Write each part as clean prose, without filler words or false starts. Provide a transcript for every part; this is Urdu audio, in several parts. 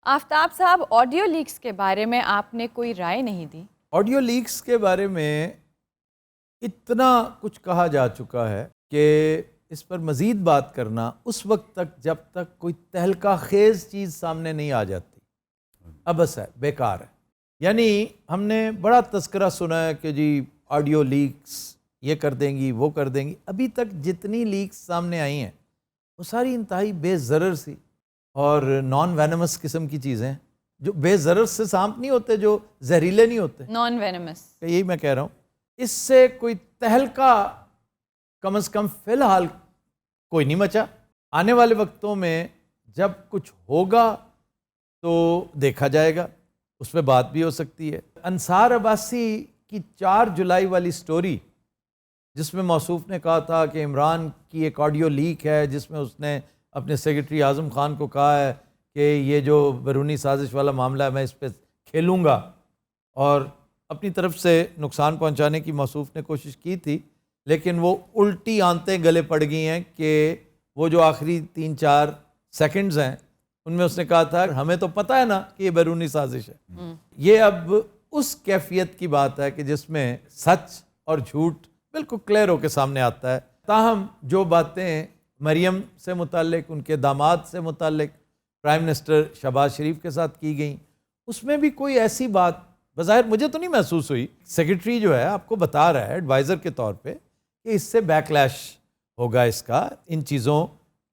آفتاب صاحب، آڈیو لیکس کے بارے میں آپ نے کوئی رائے نہیں دی. آڈیو لیکس کے بارے میں اتنا کچھ کہا جا چکا ہے کہ اس پر مزید بات کرنا اس وقت تک جب تک کوئی تہلکہ خیز چیز سامنے نہیں آ جاتی ابس ہے، بیکار ہے. یعنی ہم نے بڑا تذکرہ سنا ہے کہ جی آڈیو لیکس یہ کر دیں گی وہ کر دیں گی. ابھی تک جتنی لیکس سامنے آئی ہیں وہ ساری انتہائی بے ضرر سی اور نان وینمس قسم کی چیزیں، جو بے ضرر سے سانپ نہیں ہوتے، جو زہریلے نہیں ہوتے، نان وینمس. یہی میں کہہ رہا ہوں. اس سے کوئی تہلکہ کم از کم فی الحال کوئی نہیں مچا. آنے والے وقتوں میں جب کچھ ہوگا تو دیکھا جائے گا، اس پہ بات بھی ہو سکتی ہے. انصار عباسی کی 4 جولائی والی سٹوری جس میں موصوف نے کہا تھا کہ عمران کی ایک آڈیو لیک ہے جس میں اس نے اپنے سیکرٹری اعظم خان کو کہا ہے کہ یہ جو بیرونی سازش والا معاملہ ہے میں اس پہ کھیلوں گا، اور اپنی طرف سے نقصان پہنچانے کی موصوف نے کوشش کی تھی، لیکن وہ الٹی آنتیں گلے پڑ گئی ہیں کہ وہ جو آخری 3-4 سیکنڈز ہیں ان میں اس نے کہا تھا ہمیں تو پتہ ہے نا کہ یہ بیرونی سازش ہے. یہ اب اس کیفیت کی بات ہے کہ جس میں سچ اور جھوٹ بالکل کلیئر ہو کے سامنے آتا ہے. تاہم جو باتیں مریم سے متعلق، ان کے داماد سے متعلق پرائم منسٹر شہباز شریف کے ساتھ کی گئیں، اس میں بھی کوئی ایسی بات بظاہر مجھے تو نہیں محسوس ہوئی. سیکرٹری جو ہے آپ کو بتا رہا ہے ایڈوائزر کے طور پہ کہ اس سے بیک لیش ہوگا، اس کا ان چیزوں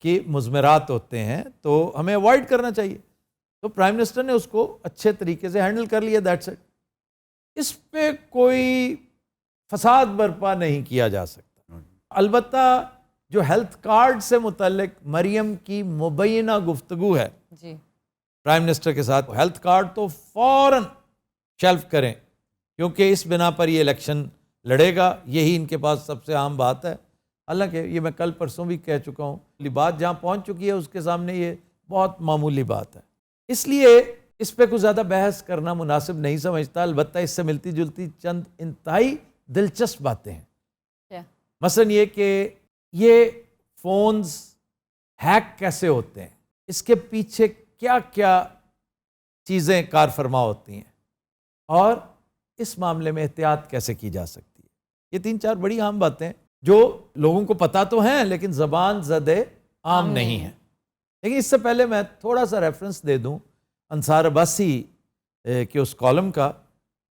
کی مضمرات ہوتے ہیں تو ہمیں اوائڈ کرنا چاہیے. تو پرائم منسٹر نے اس کو اچھے طریقے سے ہینڈل کر لیا، دیٹس اٹ. اس پہ کوئی فساد برپا نہیں کیا جا سکتا. البتہ جو ہیلتھ کارڈ سے متعلق مریم کی مبینہ گفتگو ہے جی پرائم منسٹر کے ساتھ، ہیلتھ کارڈ تو فوراً شیلف کریں کیونکہ اس بنا پر یہ الیکشن لڑے گا. یہی ان کے پاس سب سے عام بات ہے. حالانکہ یہ میں کل پرسوں بھی کہہ چکا ہوں، بات جہاں پہنچ چکی ہے اس کے سامنے یہ بہت معمولی بات ہے. اس لیے اس پہ کچھ زیادہ بحث کرنا مناسب نہیں سمجھتا. البتہ اس سے ملتی جلتی چند انتہائی دلچسپ باتیں ہیں. مثلا یہ کہ یہ فونز ہیک کیسے ہوتے ہیں، اس کے پیچھے کیا کیا چیزیں کار فرما ہوتی ہیں، اور اس معاملے میں احتیاط کیسے کی جا سکتی ہے. یہ 3-4 بڑی عام باتیں جو لوگوں کو پتہ تو ہیں لیکن زبان زد عام نہیں ہیں. لیکن اس سے پہلے میں تھوڑا سا ریفرنس دے دوں انصار عباسی کے اس کالم کا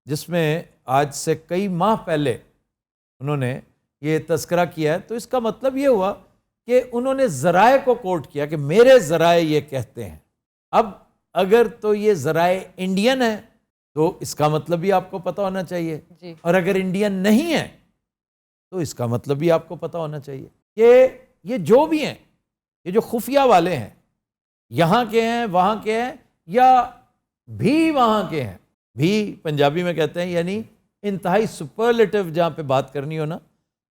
جس میں آج سے کئی ماہ پہلے انہوں نے یہ تذکرہ کیا ہے. تو اس کا مطلب یہ ہوا کہ انہوں نے ذرائع کو کوٹ کیا کہ میرے ذرائع یہ کہتے ہیں. اب اگر تو یہ ذرائع انڈین ہیں تو اس کا مطلب بھی آپ کو پتہ ہونا چاہیے جی. اور اگر انڈین نہیں ہے تو اس کا مطلب بھی آپ کو پتہ ہونا چاہیے کہ یہ جو بھی ہیں، یہ جو خفیہ والے ہیں، یہاں کے ہیں، وہاں کے ہیں، یا بھی وہاں کے ہیں. بھی پنجابی میں کہتے ہیں یعنی انتہائی سپرلیٹو جہاں پہ بات کرنی ہو نا،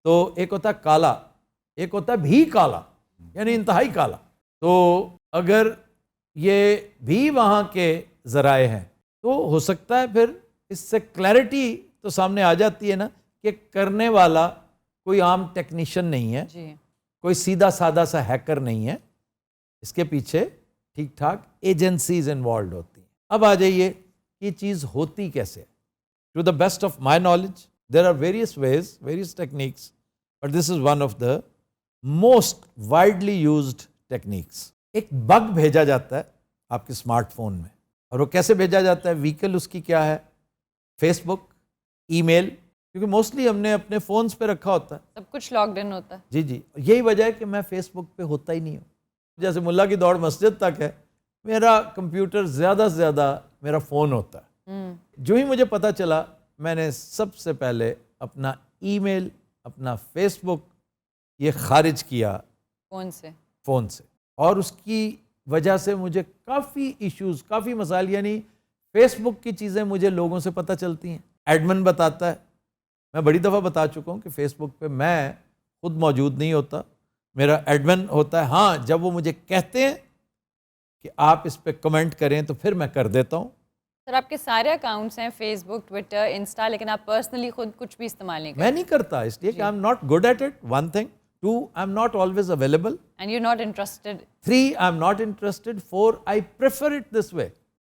تو ایک ہوتا کالا، ایک ہوتا بھی کالا، یعنی انتہائی کالا. تو اگر یہ بھی وہاں کے ذرائع ہیں تو ہو سکتا ہے پھر اس سے کلیئرٹی تو سامنے آ جاتی ہے نا کہ کرنے والا کوئی عام ٹیکنیشین نہیں ہے، جی کوئی سیدھا سادہ سا ہیکر نہیں ہے، اس کے پیچھے ٹھیک ٹھاک ایجنسیز انوالوڈ ہوتی ہیں. اب آ جائیے یہ چیز ہوتی کیسے. To the best of my knowledge there are various ways, various techniques, but this is one of the most widely used techniques. ایک بگ بھیجا جاتا ہے آپ کے اسمارٹ فون میں، اور وہ کیسے بھیجا جاتا ہے، وہیکل اس کی کیا ہے، فیس بک، ای میل، کیونکہ موسٹلی ہم نے اپنے فونز پہ رکھا ہوتا ہے، سب کچھ لاکڈ ان ہوتا ہے. جی جی. یہی وجہ ہے کہ میں فیس بک پہ ہوتا ہی نہیں ہوں. جیسے ملا کی دوڑ مسجد تک ہے، میرا کمپیوٹر زیادہ سے زیادہ میرا فون ہوتا ہے. جو ہی مجھے پتہ چلا میں نے سب سے پہلے اپنا ای میل، اپنا فیس بک یہ خارج کیا فون سے. اور اس کی وجہ سے مجھے کافی ایشوز، کافی مسائل، یعنی فیس بک کی چیزیں مجھے لوگوں سے پتہ چلتی ہیں، ایڈمن بتاتا ہے. میں بڑی دفعہ بتا چکا ہوں کہ فیس بک پہ میں خود موجود نہیں ہوتا، میرا ایڈمن ہوتا ہے. ہاں جب وہ مجھے کہتے ہیں کہ آپ اس پہ کمنٹ کریں تو پھر میں کر دیتا ہوں. سر آپ کے سارے اکاؤنٹس ہیں، فیس بک، ٹویٹر، انسٹا، لیکن آپ پرسنلی خود کچھ بھی استعمال نہیں کرتے. میں نہیں کرتا اس لیے کہ I am not good at it, one thing. Two, I am not always available. And you not interested. 3، I am not interested. 4، I prefer it this way.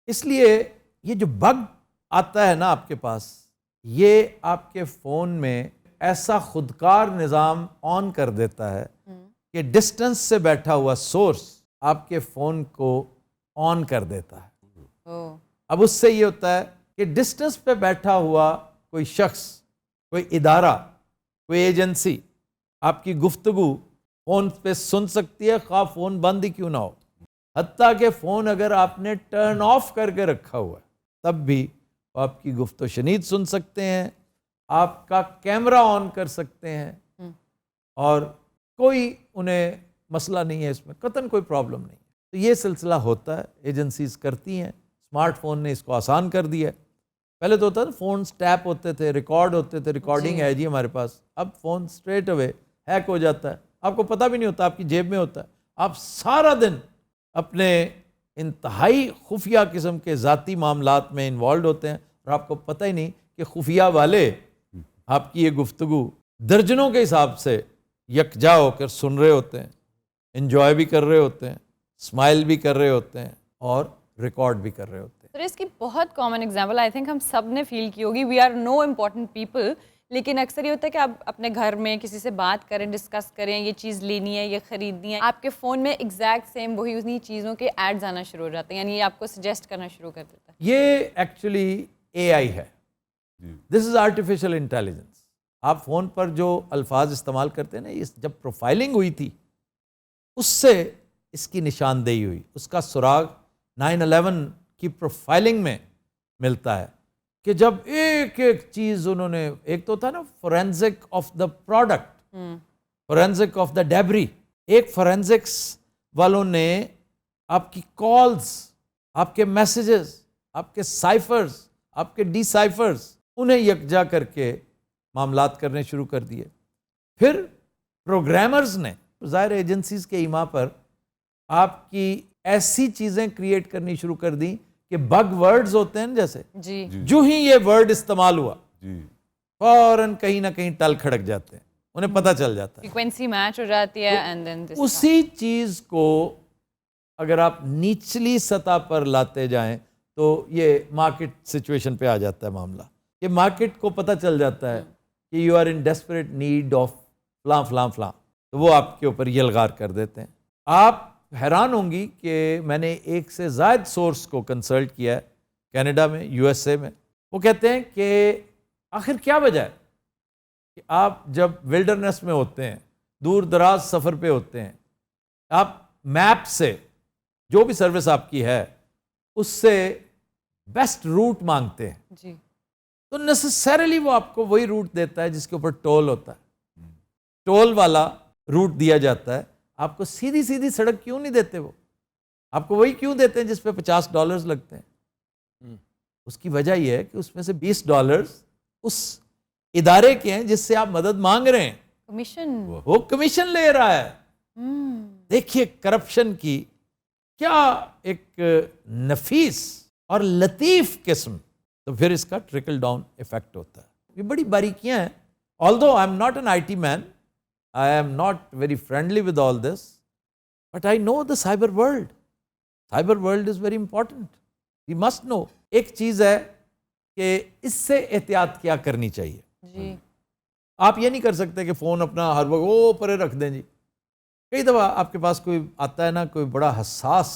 اس لیے یہ جو بگ آتا ہے نا آپ کے پاس، یہ آپ کے فون میں ایسا خودکار نظام آن کر دیتا ہے کہ ڈسٹنس سے بیٹھا ہوا سورس آپ کے فون کو آن کر دیتا ہے۔ اب اس سے یہ ہوتا ہے کہ ڈسٹنس پہ بیٹھا ہوا کوئی شخص، کوئی ادارہ، کوئی ایجنسی آپ کی گفتگو فون پہ سن سکتی ہے، خواہ فون بند ہی کیوں نہ ہو۔ حتیٰ کہ فون اگر آپ نے ٹرن آف کر کے رکھا ہوا ہے تب بھی وہ آپ کی گفت و شنید سن سکتے ہیں، آپ کا کیمرہ آن کر سکتے ہیں، اور کوئی انہیں مسئلہ نہیں ہے، اس میں قطعاً کوئی پرابلم نہیں ہے۔ تو یہ سلسلہ ہوتا ہے، ایجنسیز کرتی ہیں، اسمارٹ فون نے اس کو آسان کر دیا ہے۔ پہلے تو ہوتا ہے فونز ٹیپ ہوتے تھے، ریکارڈ ہوتے تھے، ریکارڈنگ ہے جی ہمارے پاس، اب فون اسٹریٹ اوے ہیک ہو جاتا ہے، آپ کو پتہ بھی نہیں ہوتا، آپ کی جیب میں ہوتا ہے، آپ سارا دن اپنے انتہائی خفیہ قسم کے ذاتی معاملات میں انوالوڈ ہوتے ہیں، اور آپ کو پتہ ہی نہیں کہ خفیہ والے آپ کی یہ گفتگو درجنوں کے حساب سے یکجا ہو کر سن رہے ہوتے ہیں، انجوائے بھی کر رہے ہوتے ہیں، اسمائل بھی کر رہے ہوتے ہیں، اور ریکارڈ بھی کر رہے ہوتے ہیں۔ سر اس کی بہت کامن ایگزامپل آئی تھنک ہم سب نے فیل کی ہوگی، we are no important people, لیکن اکثر یہ ہوتا ہے کہ آپ اپنے گھر میں کسی سے بات کریں، ڈسکس کریں، یہ چیز لینی ہے، یہ خریدنی ہے، آپ کے فون میں ایگزیکٹ سیم وہی انہی چیزوں کے ایڈز آنا شروع ہو جاتے ہیں، یعنی یہ آپ کو سجیسٹ کرنا شروع کر دیتا ہے۔ یہ ایکچولی اے آئی ہے، دس از آرٹیفیشل انٹیلیجنس۔ آپ فون پر جو الفاظ استعمال کرتے ہیں نا، جب پروفائلنگ ہوئی تھی اس سے اس کی نشاندہی ہوئی، اس کا سراغ 9/11 کی پروفائلنگ میں ملتا ہے کہ جب ایک ایک چیز انہوں نے، ایک تو تھا نا forensic of the product, forensic of the debris, ایک فورینزکس والوں نے آپ کی کالز، آپ کے میسیجز، آپ کے سائفرز، آپ کے ڈی سائفرز، انہیں یکجا کر کے معاملات کرنے شروع کر دیے۔ پھر پروگرامرز نے ظاہر ایجنسیز کے ایما پر آپ کی ایسی چیزیں کریٹ کرنی شروع کر دیں کہ بگ ورڈز ہوتے ہیں جیسے، جو ہی یہ ورڈ استعمال ہوا فوراً کہیں نہ کہیں ٹل کھڑک جاتے ہیں، انہیں پتہ چل جاتا ہے، فریکوینسی میچ ہو جاتی ہے، اینڈ دین اسی چیز کو اگر آپ نچلی سطح پر لاتے جائیں تو یہ مارکیٹ سچویشن پہ آ جاتا ہے معاملہ، کہ مارکیٹ کو پتہ چل جاتا ہے کہ you are in desperate need of فلاں فلاں فلاں، تو وہ آپ کے اوپر یلغار کر دیتے ہیں۔ آپ حیران ہوں گی کہ میں نے ایک سے زائد سورس کو کنسلٹ کیا ہے کینیڈا میں، یو ایس اے میں، وہ کہتے ہیں کہ آخر کیا وجہ ہے کہ آپ جب ولڈرنس میں ہوتے ہیں، دور دراز سفر پہ ہوتے ہیں، آپ میپ سے جو بھی سروس آپ کی ہے اس سے بیسٹ روٹ مانگتے ہیں، جی، تو نیسسریلی وہ آپ کو وہی روٹ دیتا ہے جس کے اوپر ٹول ہوتا ہے، ٹول والا روٹ دیا جاتا ہے۔ آپ کو سیدھی سیدھی سڑک کیوں نہیں دیتے؟ وہ آپ کو وہی کیوں دیتے ہیں جس پہ $50 لگتے ہیں؟ اس کی وجہ یہ ہے کہ اس میں سے $20 اس ادارے کے ہیں جس سے آپ مدد مانگ رہے ہیں، کمیشن، وہ کمیشن لے رہا ہے۔ دیکھیے کرپشن کی کیا ایک نفیس اور لطیف قسم، تو پھر اس کا ٹرکل ڈاؤن ایفیکٹ ہوتا ہے۔ یہ بڑی باریکیاں ہیں، although I am not an IT man, I am not very friendly with all this, but I know the cyber world. Cyber world is very important. We must know. ایک چیز ہے کہ اس سے احتیاط کیا کرنی چاہیے۔ جی، آپ یہ نہیں کر سکتے کہ فون اپنا ہر وقت وہ پرے رکھ دیں جی۔ کئی دفعہ آپ کے پاس کوئی آتا ہے نا، کوئی بڑا حساس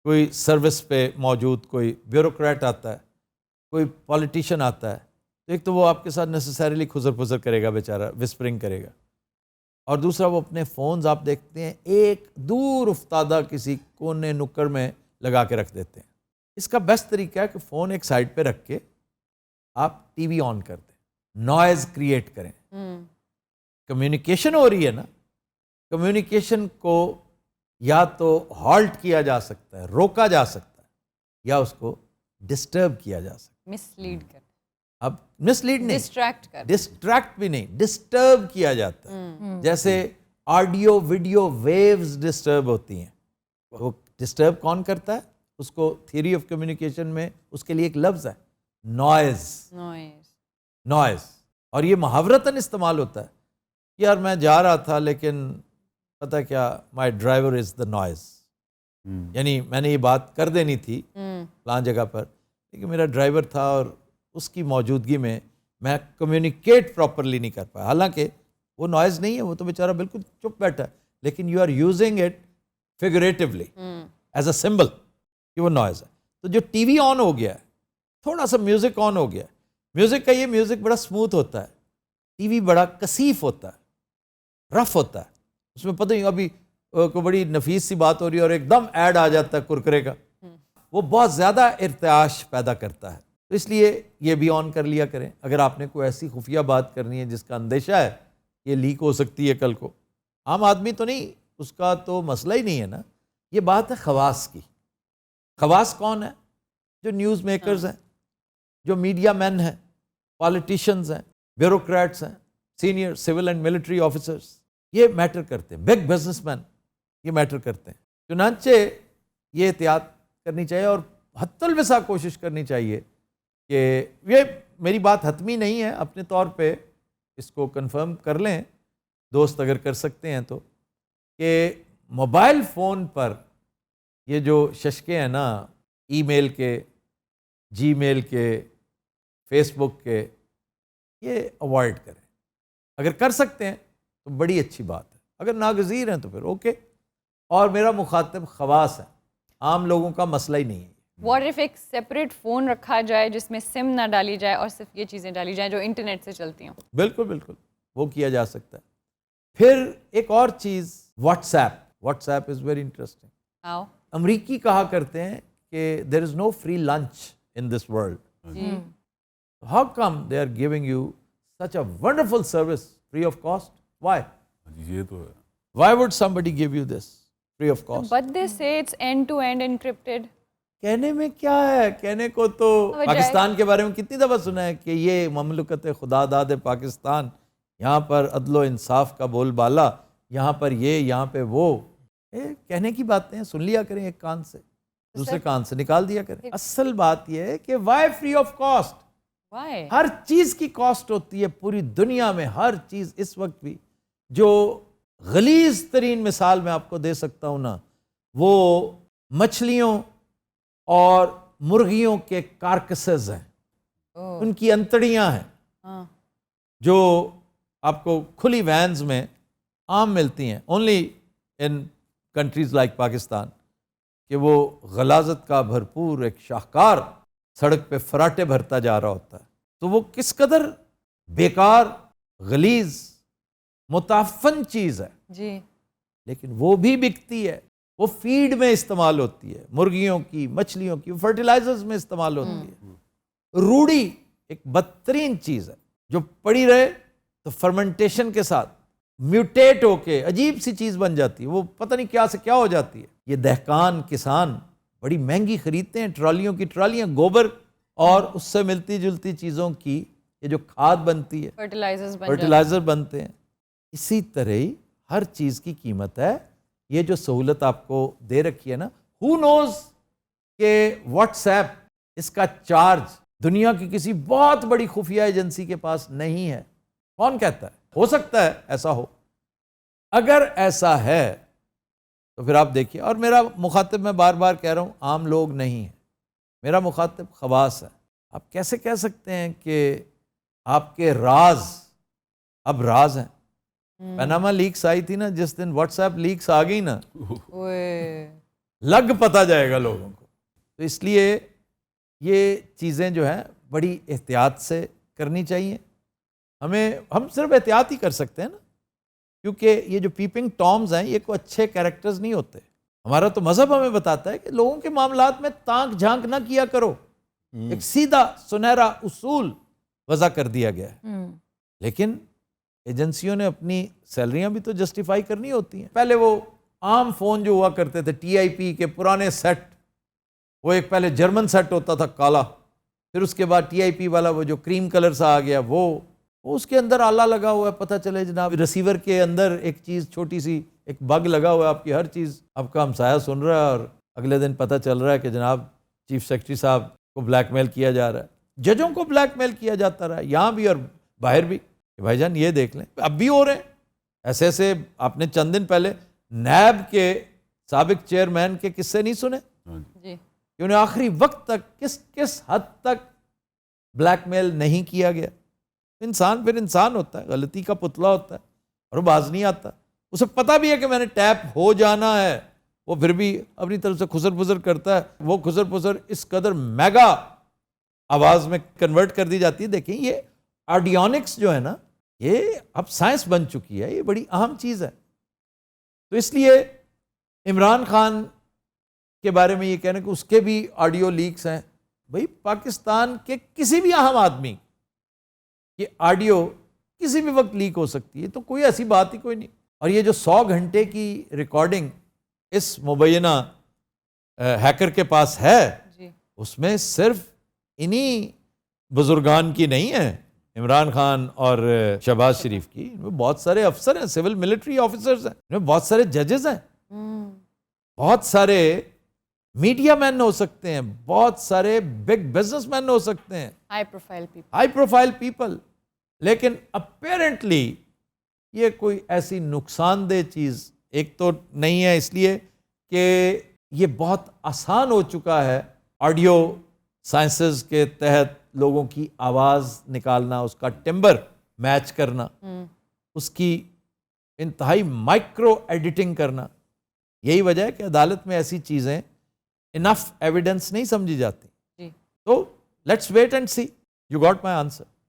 کوئی سروس پہ موجود کوئی بیوروکریٹ آتا ہے، کوئی پولیٹیشین آتا ہے، تو ایک تو وہ آپ کے ساتھ نیسسریلی خزر پھزر کرے گا بیچارہ، وسپرنگ کرے گا، اور دوسرا وہ اپنے فونز آپ دیکھتے ہیں ایک دور افتادہ کسی کونے نکڑ میں لگا کے رکھ دیتے ہیں۔ اس کا بیسٹ طریقہ ہے کہ فون ایک سائڈ پہ رکھ کے آپ ٹی وی آن کر دیں، نوائز کریٹ کریں۔ کمیونیکیشن ہو رہی ہے نا، کمیونیکیشن کو یا تو ہالٹ کیا جا سکتا ہے، روکا جا سکتا ہے، یا اس کو ڈسٹرب کیا جا سکتا ہے۔ مس لیڈ کر، اب مس لیڈ نہیں، ڈسٹریکٹ کر، ڈسٹریکٹ بھی نہیں، ڈسٹرب کیا جاتا ہے۔ جیسے آڈیو ویڈیو ویوز ڈسٹرب ہوتی ہیں، وہ ڈسٹرب کون کرتا ہے؟ اس کو تھیوری آف کمیونیکیشن میں اس کے لیے ایک لفظ ہے، نوائز۔ نوائز، اور یہ محاورتاً استعمال ہوتا ہے، یار میں جا رہا تھا لیکن پتہ کیا، مائی ڈرائیور از دا نوائز، یعنی میں نے یہ بات کر دینی تھی فلاں جگہ پر, لیکن میرا ڈرائیور تھا اور اس کی موجودگی میں میں کمیونیکیٹ پراپرلی نہیں کر پایا. حالانکہ وہ نوائز نہیں ہے, وہ تو بیچارہ بالکل چپ بیٹھا ہے, لیکن you are using it figuratively as a symbol کہ وہ نوائز ہے. تو جو ٹی وی آن ہو گیا ہے, تھوڑا سا میوزک آن ہو گیا ہے, میوزک کا یہ میوزک بڑا اسموتھ ہوتا ہے, ٹی وی بڑا کثیف ہوتا ہے, رف ہوتا ہے, اس میں پتہ نہیں ابھی کوئی بڑی نفیس سی بات ہو رہی ہے اور ایک دم ایڈ آ جاتا ہے کرکرے کا, وہ بہت زیادہ ارتعاش پیدا کرتا ہے. تو اس لیے یہ بھی آن کر لیا کریں اگر آپ نے کوئی ایسی خفیہ بات کرنی ہے جس کا اندیشہ ہے یہ لیک ہو سکتی ہے کل کو. عام آدمی تو نہیں, اس کا تو مسئلہ ہی نہیں ہے نا. یہ بات ہے خواص کی. خواص کون ہے؟ جو نیوز میکرز ہیں, جو میڈیا مین ہیں, پالیٹیشینز ہیں, بیوروکریٹس ہیں, senior civil and military officers, یہ میٹر کرتے ہیں. بگ بزنس مین یہ میٹر کرتے ہیں. چنانچہ یہ احتیاط کرنی چاہیے اور حتی الوسع کوشش کرنی چاہیے کہ یہ میری بات حتمی نہیں ہے, اپنے طور پہ اس کو کنفرم کر لیں دوست اگر کر سکتے ہیں تو, کہ موبائل فون پر یہ جو ششکے ہیں نا, ای میل کے, جی میل کے, فیس بک کے, یہ اوائڈ کریں. اگر کر سکتے ہیں تو بڑی اچھی بات ہے, اگر ناگزیر ہیں تو پھر اوکے. اور میرا مخاطب خواص ہے, عام لوگوں کا مسئلہ ہی نہیں ہے. واٹ ایف ایک سیپریٹ فون رکھا جائے جس میں سم نہ ڈالی جائے اور صرف یہ چیزیں ڈالی جائیں جو انٹرنیٹ سے چلتی ہوں؟ بالکل بالکل وہ کیا جا سکتا ہے. پھر ایک اور چیز, WhatsApp. WhatsApp is very interesting. آؤ امریکی کہا کرتے ہیں کہ there is no free lunch in this world. How come they are giving you such a wonderful service free of cost? Why? یہ تو ہے. Why would somebody give you this free of cost? But they say it's end-to-end encrypted. کہنے میں کیا ہے, کہنے کو تو پاکستان کے بارے میں کتنی دفعہ سنا ہے کہ یہ مملکت خدا داد پاکستان, یہاں پر عدل و انصاف کا بول بالا, یہاں پر یہ, یہاں پہ وہ. کہنے کی باتیں سن لیا کریں ایک کان سے, دوسرے کان سے نکال دیا کریں. اصل بات یہ ہے کہ why free of cost? Why? ہر چیز کی کاسٹ ہوتی ہے پوری دنیا میں, ہر چیز. اس وقت بھی جو غلیظ ترین مثال میں آپ کو دے سکتا ہوں نا, وہ مچھلیوں اور مرغیوں کے کارکسز ہیں, ان کی انتڑیاں ہیں جو آپ کو کھلی وینز میں عام ملتی ہیں, only in countries like Pakistan, کہ وہ غلاظت کا بھرپور ایک شاہکار سڑک پہ فراٹے بھرتا جا رہا ہوتا ہے. تو وہ کس قدر بیکار, غلیظ, متعفن چیز ہے جی, لیکن وہ بھی بکتی ہے. وہ فیڈ میں استعمال ہوتی ہے, مرغیوں کی, مچھلیوں کی, فرٹیلائزرز میں استعمال ہوتی ہے. روڑی ایک بدترین چیز ہے جو پڑی رہے تو فرمنٹیشن کے ساتھ میوٹیٹ ہو کے عجیب سی چیز بن جاتی ہے, وہ پتہ نہیں کیا سے کیا ہو جاتی ہے. یہ دہقان کسان بڑی مہنگی خریدتے ہیں, ٹرالیوں کی ٹرالیاں گوبر اور اس سے ملتی جلتی چیزوں کی, یہ جو کھاد بنتی ہے, فرٹیلائزر بنتے ہیں. اسی طرح ہی ہر چیز کی قیمت ہے. یہ جو سہولت آپ کو دے رکھی ہے نا, ہو نوز کہ واٹس ایپ, اس کا چارج دنیا کی کسی بہت بڑی خفیہ ایجنسی کے پاس نہیں ہے. کون کہتا ہے؟ ہو سکتا ہے ایسا ہو. اگر ایسا ہے تو پھر آپ دیکھیے, اور میرا مخاطب میں بار بار کہہ رہا ہوں عام لوگ نہیں ہیں, میرا مخاطب خواص ہے. آپ کیسے کہہ سکتے ہیں کہ آپ کے راز اب راز ہیں؟ پیناما لیکس آئی تھی نا, جس دن واٹس ایپ لیکس آ گئی نا, لگ پتہ جائے گا لوگوں کو. تو اس لیے یہ چیزیں جو ہیں بڑی احتیاط سے کرنی چاہیے. ہم صرف احتیاط ہی کر سکتے ہیں نا, کیونکہ یہ جو پیپنگ ٹامز ہیں یہ کوئی اچھے کیریکٹرز نہیں ہوتے. ہمارا تو مذہب ہمیں بتاتا ہے کہ لوگوں کے معاملات میں تانک جھانک نہ کیا کرو. ایک سیدھا سنہرا اصول وضع کر دیا گیا ہے. لیکن ایجنسیوں نے اپنی سیلریاں بھی تو جسٹیفائی کرنی ہوتی ہیں. پہلے وہ عام فون جو ہوا کرتے تھے ٹی آئی پی کے پرانے سیٹ, وہ ایک پہلے جرمن سیٹ ہوتا تھا کالا, پھر اس کے بعد ٹی آئی پی والا وہ جو کریم کلر سا آ گیا, وہ اس کے اندر آلہ لگا ہوا ہے, پتہ چلے جناب ریسیور کے اندر ایک چیز چھوٹی سی ایک بگ لگا ہوا ہے, آپ کی ہر چیز آپ کا ہمسایہ سن رہا ہے, اور اگلے دن پتہ چل رہا ہے کہ جناب چیف سیکرٹری صاحب کو بلیک میل کیا جا رہا ہے, ججوں کو بلیک میل کیا جاتا رہا ہے, یہاں بھی اور باہر بھی. کہ بھائی جان یہ دیکھ لیں, اب بھی ہو رہے ہیں ایسے ایسے. آپ نے چند دن پہلے نیب کے سابق چیئرمین کے قصے نہیں سنے؟ جی, کہ انہیں آخری وقت تک کس حد تک بلیک میل نہیں کیا گیا. انسان پھر انسان ہوتا ہے, غلطی کا پتلا ہوتا ہے اور وہ باز نہیں آتا. اسے پتہ بھی ہے کہ میں نے ٹیپ ہو جانا ہے, وہ پھر بھی اپنی طرف سے خسر پھسر کرتا ہے. وہ خسر پھسر اس قدر میگا آواز میں کنورٹ کر دی جاتی ہے. دیکھیں یہ آڈیونکس جو ہے نا, یہ اب سائنس بن چکی ہے, یہ بڑی اہم چیز ہے. تو اس لیے عمران خان کے بارے میں یہ کہنا کہ اس کے بھی آڈیو لیکس ہیں, بھئی پاکستان کے کسی بھی اہم آدمی کی آڈیو کسی بھی وقت لیک ہو سکتی ہے, تو کوئی ایسی بات ہی کوئی نہیں. اور یہ جو 100 گھنٹے کی ریکارڈنگ اس مبینہ ہیکر کے پاس ہے, اس میں صرف انہی بزرگان کی نہیں ہے, عمران خان اور شہباز شریف کی, ان میں بہت سارے افسر ہیں, سول ملٹری آفیسرز ہیں, ان میں بہت سارے ججز ہیں, بہت سارے میڈیا مین ہو سکتے ہیں, بہت سارے بگ بزنس مین ہو سکتے ہیں, ہائی پروفائل پیپل. لیکن اپیرنٹلی یہ کوئی ایسی نقصان دہ چیز ایک تو نہیں ہے, اس لیے کہ یہ بہت آسان ہو چکا ہے آڈیو سائنسز کے تحت لوگوں کی آواز نکالنا, اس کا ٹمبر میچ کرنا, اس کی انتہائی مائکرو ایڈیٹنگ کرنا. یہی وجہ ہے کہ عدالت میں ایسی چیزیں انف ایویڈنس نہیں سمجھی جاتی. تو let's wait and see. You got my answer.